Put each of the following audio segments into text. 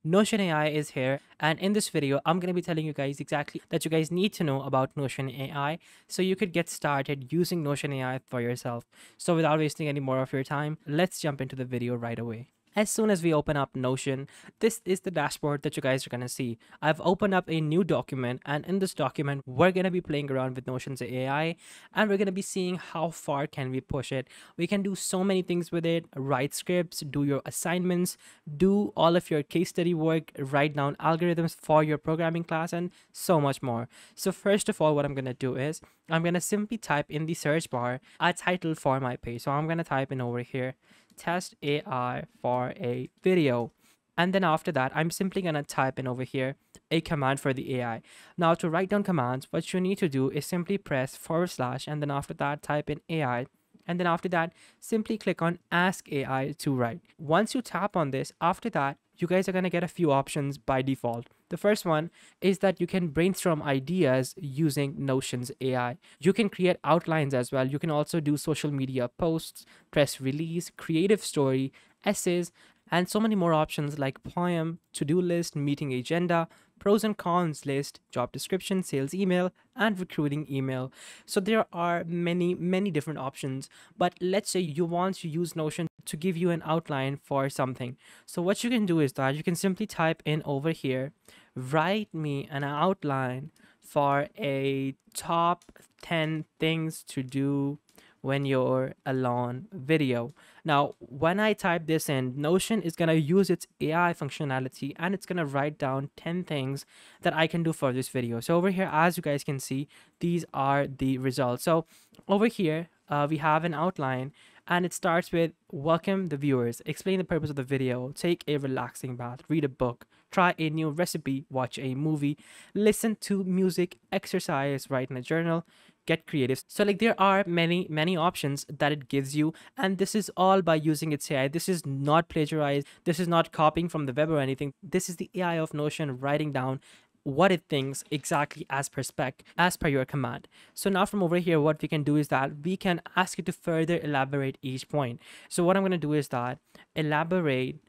Notion AI is here, and in this video, I'm going to be telling you guys exactly that you guys need to know about Notion AI so you could get started using Notion AI for yourself. So without wasting any more of your time, let's jump into the video right away. As soon as we open up Notion, this is the dashboard that you guys are going to see. I've opened up a new document, and in this document, we're going to be playing around with Notion's AI, and we're going to be seeing how far can we push it. We can do so many things with it: write scripts, do your assignments, do all of your case study work, write down algorithms for your programming class, and so much more. So first of all, what I'm going to do is I'm going to simply type in the search bar a title for my page. So I'm going to type in over here, test AI for a video. And then after that, I'm simply going to type in over here a command for the AI. Now to write down commands, what you need to do is simply press / and then after that, type in AI. And then after that, simply click on Ask AI to write. Once you tap on this, after that, you guys are going to get a few options by default. The first one is that you can brainstorm ideas using Notion's AI. You can create outlines as well. You can also do social media posts, press release, creative story, essays, and so many more options like poem, to-do list, meeting agenda, pros and cons list, job description, sales email, and recruiting email. So there are many different options, but let's say you want to use Notion to give you an outline for something. So what you can do is that you can simply type in over here, write me an outline for a top 10 things to do when you're alone video. Now, when I type this in, Notion is going to use its AI functionality and it's going to write down 10 things that I can do for this video. So over here, as you guys can see, these are the results. So over here, we have an outline and it starts with welcome the viewers, explain the purpose of the video, take a relaxing bath, read a book, try a new recipe, watch a movie, listen to music, exercise, write in a journal, get creative. So like there are many options that it gives you, and this is all by using its AI. This is not plagiarized. This is not copying from the web or anything. This is the AI of Notion writing down what it thinks exactly as per spec, as per your command. So now from over here, what we can do is that we can ask it to further elaborate each point. So what I'm going to do is that elaborate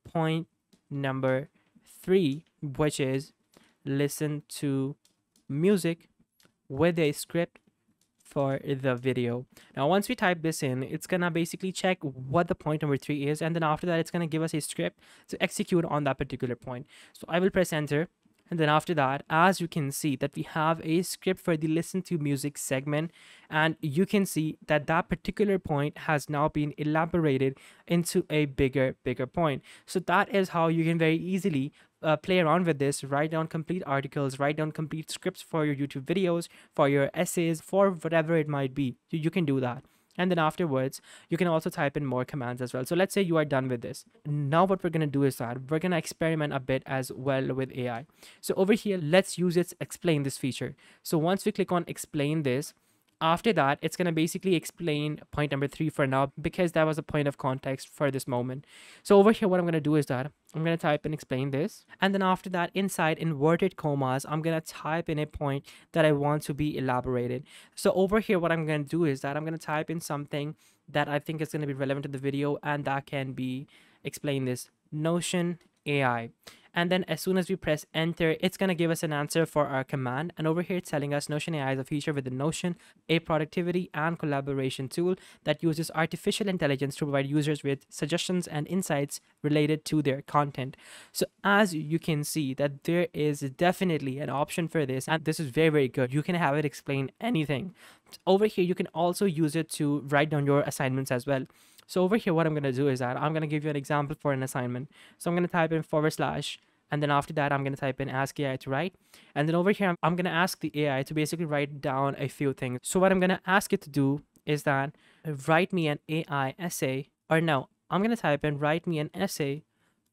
point number 3, which is listen to music with a script for the video. Now, once we type this in, it's gonna basically check what the point number 3 is, and then after that, it's gonna give us a script to execute on that particular point. So I will press enter. And then after that, as you can see that we have a script for the listen to music segment, and you can see that that particular point has now been elaborated into a bigger point. So that is how you can very easily play around with this, write down complete articles, write down complete scripts for your YouTube videos, for your essays, for whatever it might be. You can do that. And then afterwards, you can also type in more commands as well. So let's say you are done with this. Now what we're going to do is that we're going to experiment a bit as well with AI. So over here, let's use its explain this feature. So once we click on explain this, after that, it's going to basically explain point number 3 for now, because that was a point of context for this moment. So over here, what I'm going to do is that I'm going to type and explain this. And then after that, inside inverted commas, I'm going to type in a point that I want to be elaborated. So over here, what I'm going to do is that I'm going to type in something that I think is going to be relevant to the video, and that can be explain this Notion AI. And then as soon as we press enter, it's going to give us an answer for our command. And over here, it's telling us Notion AI is a feature within Notion, a productivity and collaboration tool that uses artificial intelligence to provide users with suggestions and insights related to their content. So as you can see that there is definitely an option for this, and this is very good. You can have it explain anything. Over here, you can also use it to write down your assignments as well. So over here, what I'm going to do is that I'm going to give you an example for an assignment. So I'm going to type in / and then after that, I'm going to type in ask AI to write. And then over here, I'm going to ask the AI to basically write down a few things. So what I'm going to ask it to do is that write me an AI essay, or no, I'm going to type in write me an essay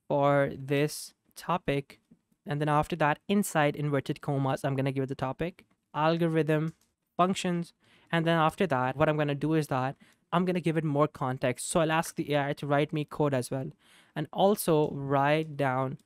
for this topic. And then after that, inside inverted commas, I'm going to give it the topic, algorithm, functions. And then after that, what I'm going to do is that I'm going to give it more context. So I'll ask the AI to write me code as well, and also write down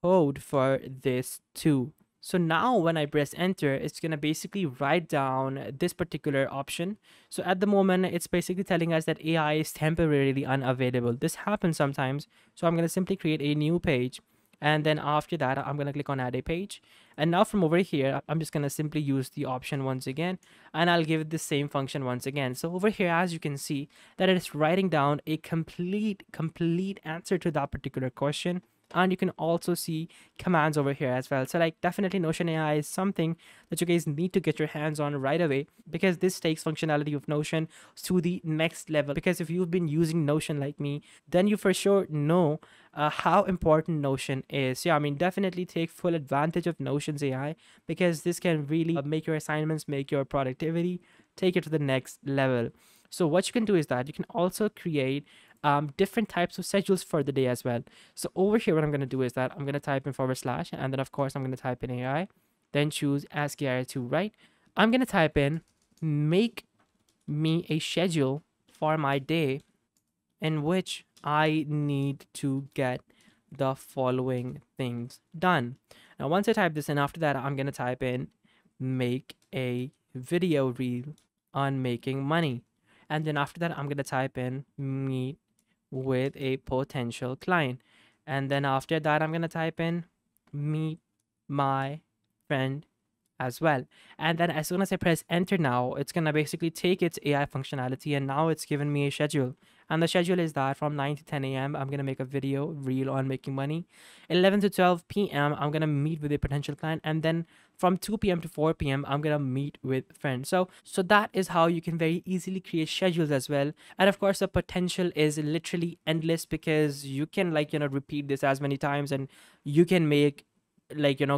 code for this too. So now when I press enter, it's going to basically write down this particular option. So at the moment, it's basically telling us that AI is temporarily unavailable. This happens sometimes. So I'm going to simply create a new page, And then after that, I'm going to click on add a page. And now from over here, I'm just going to simply use the option once again, and I'll give it the same function once again. So over here, as you can see, that it's writing down a complete answer to that particular question. And you can also see commands over here as well. So like definitely Notion AI is something that you guys need to get your hands on right away, because this takes functionality of Notion to the next level. Because if you've been using Notion like me, then you for sure know how important Notion is. Yeah, I mean, definitely take full advantage of Notion's AI, because this can really make your assignments, make your productivity, take it to the next level. So what you can do is that you can also create different types of schedules for the day as well. So over here, what I'm going to do is that I'm going to type in /, and then of course I'm going to type in AI, then choose ask AI to write. I'm going to type in make me a schedule for my day in which I need to get the following things done. Now, once I type this in, after that, I'm going to type in make a video reel on making money. And then after that, I'm going to type in meet with a potential client. And then after that, I'm going to type in meet my friend as well. And then as soon as I press enter now, it's going to basically take its AI functionality, and now it's given me a schedule. And the schedule is that from 9 to 10 a.m., I'm going to make a video reel on making money. 11 to 12 p.m., I'm going to meet with a potential client. And then from 2 p.m. to 4 p.m., I'm going to meet with friends. So that is how you can very easily create schedules as well. And of course, the potential is literally endless, because you can repeat this as many times, and you can make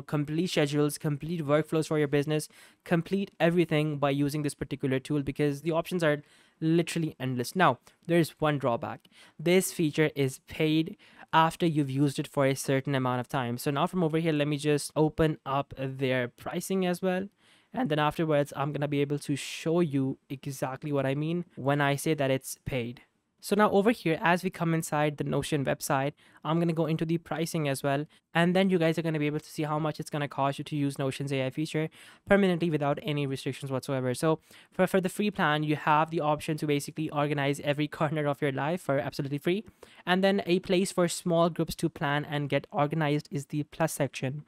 complete schedules, complete workflows for your business, complete everything by using this particular tool, because the options are literally endless. Now, there's one drawback. This feature is paid after you've used it for a certain amount of time. So now from over here, let me just open up their pricing as well. And then afterwards, I'm going to be able to show you exactly what I mean when I say that it's paid. So now over here, as we come inside the Notion website, I'm going to go into the pricing as well. And then you guys are going to be able to see how much it's going to cost you to use Notion's AI feature permanently without any restrictions whatsoever. So for the free plan, you have the option to basically organize every corner of your life for absolutely free. And then a place for small groups to plan and get organized is the plus section.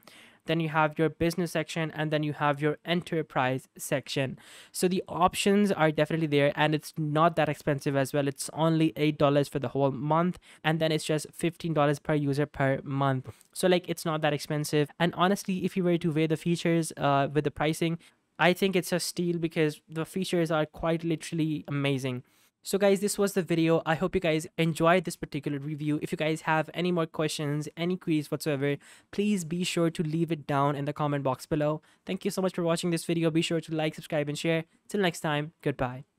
Then you have your business section, and then you have your enterprise section. So the options are definitely there, and it's not that expensive as well. It's only $8 for the whole month, and then it's just $15 per user per month. So it's not that expensive. And honestly, if you were to weigh the features with the pricing, I think it's a steal, because the features are quite literally amazing. So guys, this was the video. I hope you guys enjoyed this particular review. If you guys have any more questions, any queries whatsoever, please be sure to leave it down in the comment box below. Thank you so much for watching this video. Be sure to like, subscribe, and share. Till next time, goodbye.